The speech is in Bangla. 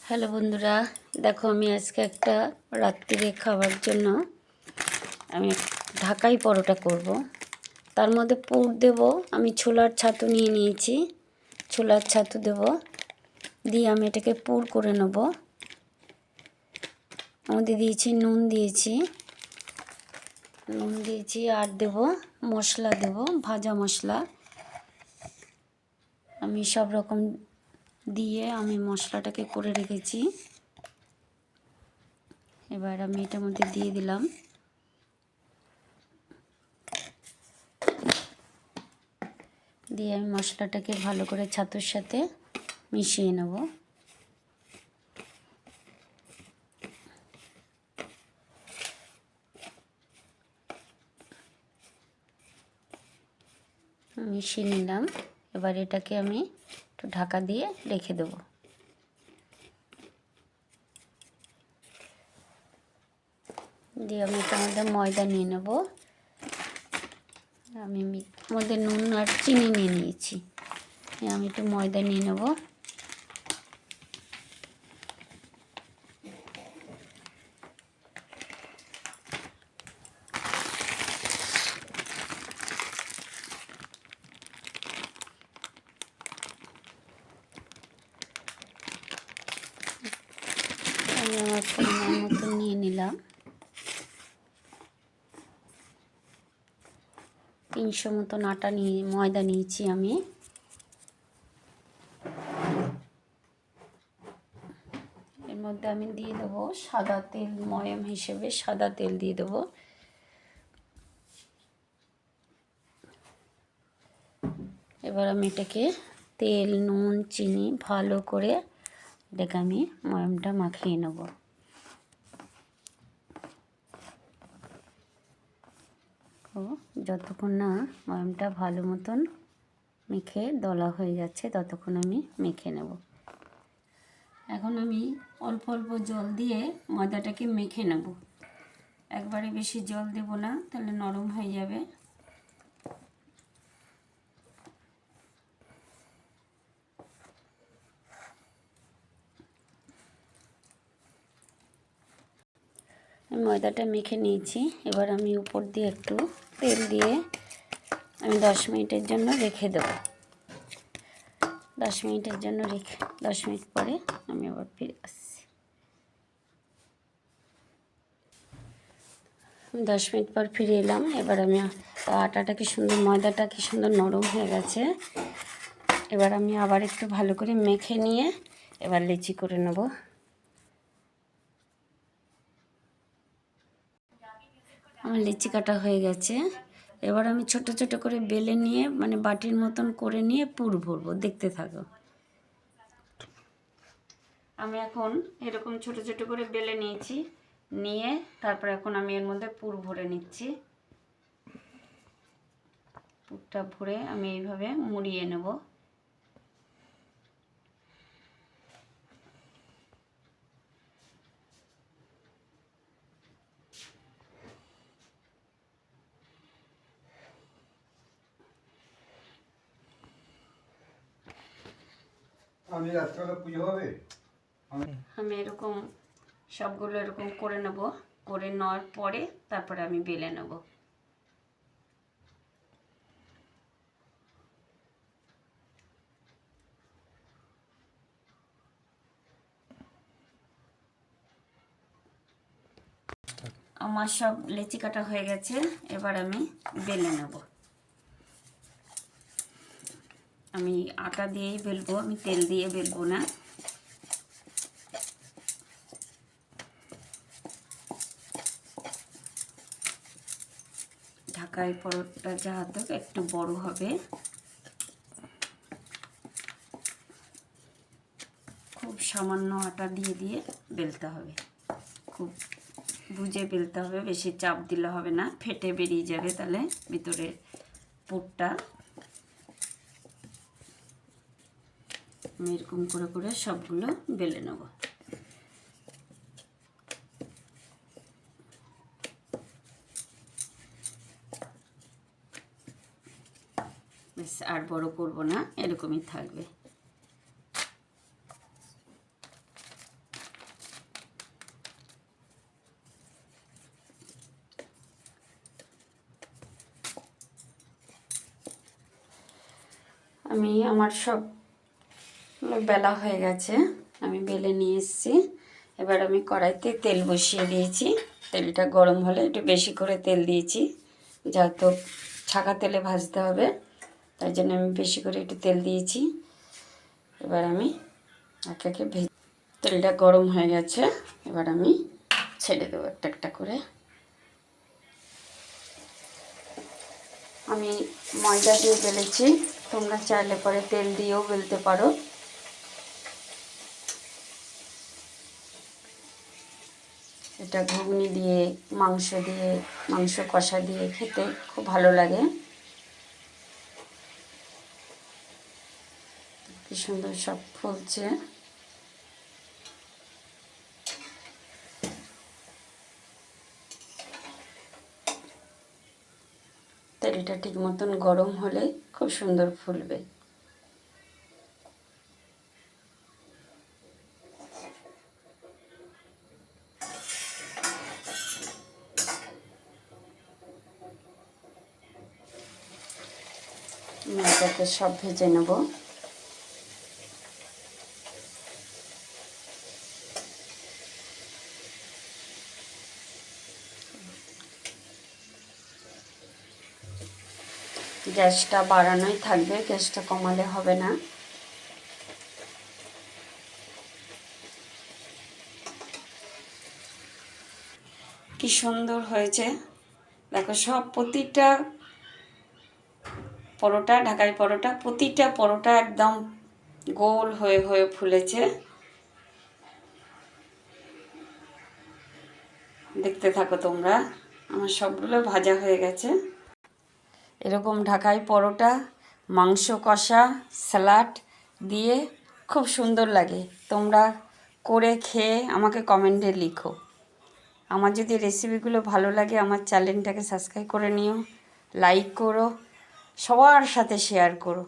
হ্যালো বন্ধুরা, দেখো আমি আজকে একটা রাত্রিরে খাবার জন্য আমি ঢাকাই পরোটা করব। তার মধ্যে পুর দেব। আমি ছোলার ছাতু নিয়ে নিয়েছি, ছোলার ছাতু দেব, দিয়ে আমি এটাকে পুর করে নেব। আমাদের দিয়েছি নুন দিয়েছি আর দেব মশলা, দেব ভাজা মশলা। আমি সব রকম দিয়ে আমি মশলাটাকে করে রেখেছি। এবার আমি এটার মধ্যে দিয়ে দিলাম। দিয়ে আমি মশলাটাকে ভালো করে ছাতুর সাথে মিশিয়ে নেব। মিশিয়ে নিলাম। এবার এটাকে আমি একটু ঢাকা দিয়ে রেখে দেব। দিয়ে আমি এটার মধ্যে ময়দা নিয়ে নেব। আমি মধ্যে নুন আর চিনি নিয়ে নিয়েছি। আমি একটু ময়দা নিয়ে নেব। আমি আমার পরিমাণ মতো নিয়ে নিলাম। 300 মতন ময়দা নিয়েছি আমি। এর মধ্যে আমি দিয়ে দেবো সাদা তেল, ময়াম হিসেবে সাদা তেল দিয়ে দেবো। এবার আমি এটাকে তেল, নুন, চিনি ভালো করে এটাকে আমি ময়ামটা মাখিয়ে নেব। যতক্ষণ না ময়ামটা ভালো মতন মেখে দলা হয়ে যাচ্ছে ততক্ষণ আমি মেখে নেব। এখন আমি অল্প অল্প জল দিয়ে ময়দাটাকে মেখে নেব। একবারে বেশি জল দেব না, তাহলে নরম হয়ে যাবে। ময়দাটা মেখে নিয়েছি। এবার আমি উপর দিয়ে একটু তেল দিয়ে আমি 10 মিনিটের জন্য রেখে দেব। 10 মিনিটের জন্য 10 মিনিট পরে আমি আবার ফিরে আসছি। 10 মিনিট পর ফিরে এলাম। এবার আমি আটাটা কি সুন্দর, ময়দাটা কি সুন্দর নরম হয়ে গেছে। এবার আমি আবার একটু ভালো করে মেখে নিয়ে এবার লেচি করে নেব। আমার লেচি কাটা হয়ে গেছে। এবার আমি ছোট ছোট করে বেলে নিয়ে, মানে বাটির মতন করে নিয়ে পুর ভরবো। দেখতে থাকো। আমি এখন এরকম ছোট ছোট করে বেলে নিয়েছি, নিয়ে তারপর এখন আমি এর মধ্যে পুর ভরে নিচ্ছি। পুরটা ভরে আমি এইভাবে মুড়িয়ে নেব। আমি এরকম সবগুলো এরকম করে নেব। করে নেওয়ার পরে তারপরে আমি বেলে নেব। আমার সব লেচি কাটা হয়ে গেছে। এবার আমি বেলে নেব। আমি আটা দিয়েই বেলবো, আমি তেল দিয়ে বেলবো না। ঢাকাই পরোটা যাতে একটু বড় হবে, খুব সামান্য আটা দিয়ে দিয়ে বেলতে হবে। খুব বুঝে বেলতে হবে, বেশি চাপ দিলে হবে না, ফেটে বেরিয়ে যাবে তাহলে ভিতরের পুরটা। আমি এরকম করে করে সবগুলো বেলে নেব। বেশ আর বড় করব না, এরকমই থাকবে। আমার সব বেলা হয়ে গেছে, আমি বেলে নিয়ে এসেছি। এবার আমি কড়াইতে তেল বসিয়ে দিয়েছি। তেলটা গরম হলে একটু বেশি করে তেল দিয়েছি, যেহেতু ছাকা তেলে ভাজতে হবে, তাই জন্য আমি বেশি করে একটু তেল দিয়েছি। এবার আমি একে একে তেলটা গরম হয়ে গেছে, এবার আমি ছেড়ে দেবো একটা একটা করে। আমি ময়দা দিয়ে বেলেছি, তোমরা চাইলে পরে তেল দিয়েও বেলতে পারো। এটা ঘুগনি দিয়ে, মাংস কষা দিয়ে খেতে খুব ভালো লাগে। কি সুন্দর সব ফুলছে। তেলটা ঠিক মতন গরম হলে খুব সুন্দর ফুলবে। এটাকে সব ভেজে নেব। গ্যাসটা বাড়ানোই থাকবে, গ্যাসটা কমালে হবে না। কি সুন্দর হয়েছে দেখো, সব প্রতিটা পরোটা, ঢাকাই পরোটা, প্রতিটা পরোটা একদম গোল হয়ে হয়ে ফুলেছে। দেখতে থাকো তোমরা। আমার সবগুলো ভাজা হয়ে গেছে। এরকম ঢাকাই পরোটা, মাংস কষা, স্যালাড দিয়ে খুব সুন্দর লাগে। তোমরা করে খেয়ে আমাকে কমেন্টে লিখো। আমার যদি রেসিপিগুলো ভালো লাগে, আমার চ্যানেলটাকে সাবস্ক্রাইব করে নিও, লাইক করো, সবার সাথে শেয়ার করো।